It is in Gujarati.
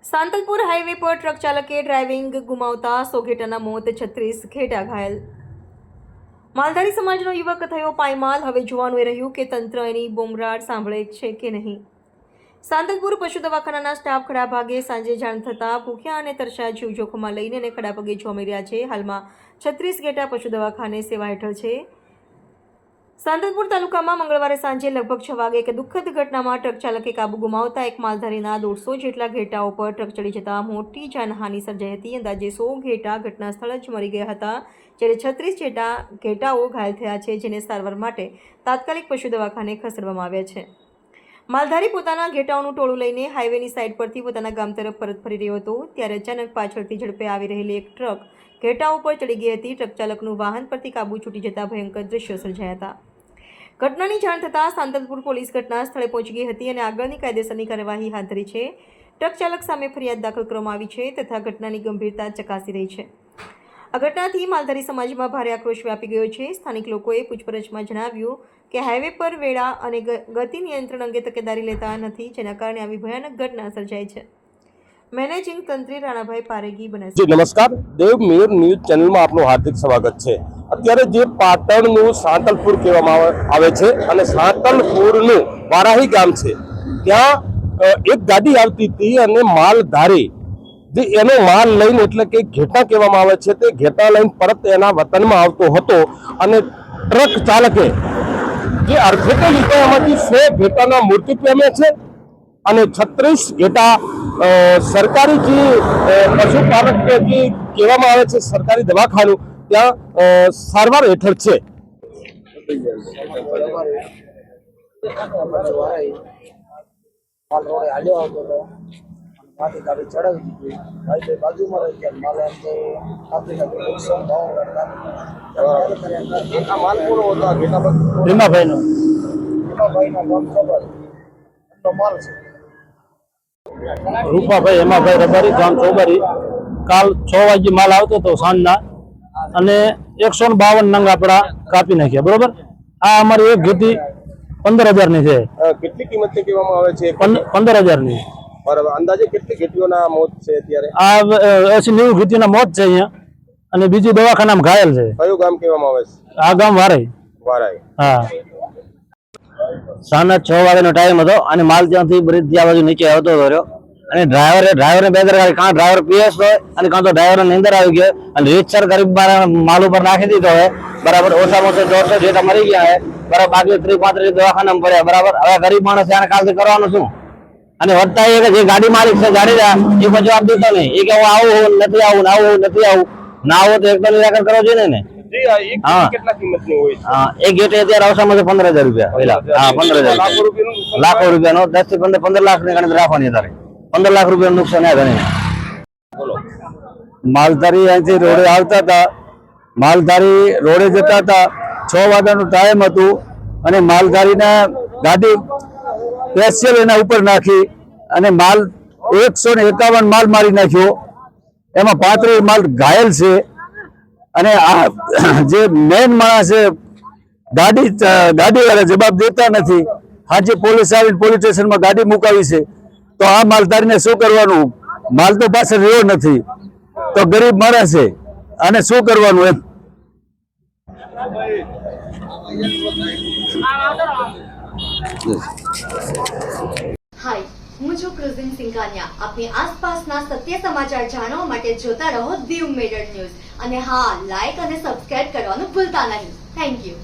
સાંતલપુર હાઈવે પર ટ્રક ચાલકે ડ્રાઇવિંગ ગુમાવતા 100 ઘેટાના મોત, 36 ઘેટા ઘાયલ. માલધારી સમાજનો યુવક થયો પાયમાલ. હવે જોવાનું એ રહ્યું કે તંત્ર એની બૂમરાડ સાંભળે છે કે નહીં. સાંતલપુર પશુ દવાખાનાના સ્ટાફ ખડા ભાગે સાંજે જાણ થતાં ભૂખ્યા અને તરસ્યા જીવ જોખમમાં લઈને અને ખડા પગે જોવા મળી રહ્યા છે. હાલમાં 36 ઘેટા પશુ દવાખાને સેવા હેઠળ છે. સાંતલપુર તાલુકામાં મંગળવારે સાંજે લગભગ 6 વાગે એક દુઃખદ ઘટનામાં ટ્રક ચાલકે કાબુ ગુમાવતા એક માલધારીના 150 જેટલા ઘેટાઓ પર ટ્રક ચડી જતા મોટી જાનહાનિ સર્જાઈ હતી. અંદાજે 100 ઘેટા ઘટના સ્થળે જ મરી ગયા હતા, જ્યારે 36 જેટલા ઘેટાઓ ઘાયલ થયા છે, જેને સારવાર માટે તાત્કાલિક પશુ દવાખાને ખસેડવામાં આવ્યા છે. માલધારી પોતાના ઘેટાઓનું ટોળું લઈને હાઈવેની સાઈડ પરથી પોતાના ગામ તરફ પરત ફરી રહ્યો હતો, ત્યારે અચાનક પાછળથી ઝડપે આવી રહેલી એક ટ્રક ઘેટાઓ પર ચડી ગઈ હતી. ટ્રક ચાલકનું વાહન પરથી કાબુ છૂટી જતા ભયંકર દ્રશ્યો સર્જાયા હતા. ઘટનાની જાણ થતાં સાંતલપુર પોલીસ ઘટના સ્થળે પહોંચી ગઈ હતી અને આગળની કાયદેસરની કાર્યવાહી હાથ ધરી છે. ટ્રક ચાલક સામે ફરિયાદ દાખલ કરવામાં આવી છે તથા ઘટનાની ગંભીરતા ચકાસી રહી છે. આ ઘટનાથી માલધારી સમાજમાં ભારે આક્રોશ વ્યાપી ગયો છે. સ્થાનિક લોકોએ પૂછપરછમાં જણાવ્યું કે હાઈવે પર વેળા અને ગતિ નિયંત્રણ અંગે તકેદારી લેતા નથી, જેના કારણે આવી ભયાનક ઘટના સર્જાઈ છે. મેનેજિંગ તંત્રી રાણાભાઈ પારેગી બનાસકાંઠા. જી નમસ્કાર, દેવ મિર ન્યૂઝ ચેનલમાં આપનું હાર્દિક સ્વાગત છે. અત્યારે જે પાટણનું સાંતલપુર કહેવામાં આવે છે અને સાંતલપુરનું વારાહી ગામ છે, ત્યાં એક ગાડી આવતી હતી અને માલધારી જે એનો માલ લઈને એટલે કે ઘેટા કહેવામાં આવે છે, તે ઘેટા લઈને પરત એના વતનમાં આવતો હતો અને ટ્રક ચાલકે જે અડફેટે લીધા એમાંથી 100 ઘેટાના મૃત્યુ પામ્યા છે અને 36 ઘેટા સરકારી જે પશુપાલક જે કહેવામાં આવે છે સરકારી દવાખાનું ત્યાં સારવાર હેઠળ છે. રૂપાભાઈ હેમાભાઈ રબારી, ગામ ચોબારી. કાલ 6 વાગે માલ આવતો હતો સાંજના અને 152 નંગ આપડા કાપી નાખ્યા. બરોબર, આ અમારી એક ઘેટી 15,000 ની છે. કેટલી કિંમત કહેવામાં આવે છે? 15,000 ની. બરાબર, અંદાજે કેટલી ઘેટીઓના મોત છે અત્યારે? આ 80-90 ઘેટીના મોત છે અહીંયા અને બીજી દવાખાનામાં ઘાયલ છે. કયું ગામ કહેવામાં આવે છે? આ ગામ વારાઈ. વારાઈ. હા, સાંજના 6 વાગ્યાનો ટાઈમ હતો અને માલ ત્યાંથી બ્રિજ ત્યાં બાજુ નીચે આવતો હતો અને ડ્રાઈવરે બેદરકારી, કાં ડ્રાઈવર પીએસ હોય અને કાં તો ડ્રાઈવર ની અંદર આવી ગયો અને રીતસર ગરીબ માલ ઉપર નાખી દીધો હોય. બરાબર, ઓછામાં ઓછા 150 જેટલા મરી ગયા હોય. બરાબર, બાકી 30-35 દવાખાનામાં પડ્યા. બરાબર, હવે ગરીબ માણસ એને કાલથી કરવાનું શું? અને વધતા એ કે જે ગાડી માલિક છે ગાડીના, એ કોઈ જવાબ દેતો નહીં. એ કે હું આવું નથી, આવું આવું નથી, આવું ના આવું તો એકદમ નિરાકરણ કરવો જોઈએ ને. એક ગેટ અત્યારે ઓછામાં 15,000 રૂપિયા. હા, 15,000 લાખો રૂપિયાનો, 10 થી 15 લાખ ની ગણતરી રાખવાની. અત્યારે 15 લાખ રૂપિયાનું નુકસાન ગણી. માલધારી અહીંથી રોડે આવતા હતા, માલધારી રોડે જતા હતા. 6 વાગ્યાનું ટાઈમ હતું અને માલધારીના ગાડી સ્પેશિયલ એના ઉપર નાખી અને માલ 151 માલ મારી નાખ્યો. એમાં 35 માલ ઘાયલ છે અને આ જે મેન માણસ છે ગાડી વાળા જવાબ દેતા નથી. આજે પોલીસ આવીને પોલીસ સ્ટેશનમાં ગાડી મુકાવી છે, તો આ માલધારીને શું કરવાનું? માલ તો પાછળ રહ્યો નથી, તો ગરીબ માણસ છે, અને શું કરવાનું એમ? હાય, હું છું ક્રુઝિન સિંઘાનિયા. આપની આસપાસના સત્ય સમાચાર જાણવા માટે જોતા રહો દીવ મિરર ન્યૂઝ અને હા, લાઈક અને સબસ્ક્રાઇબ કરવાનું ભૂલતા નહીં. Thank you.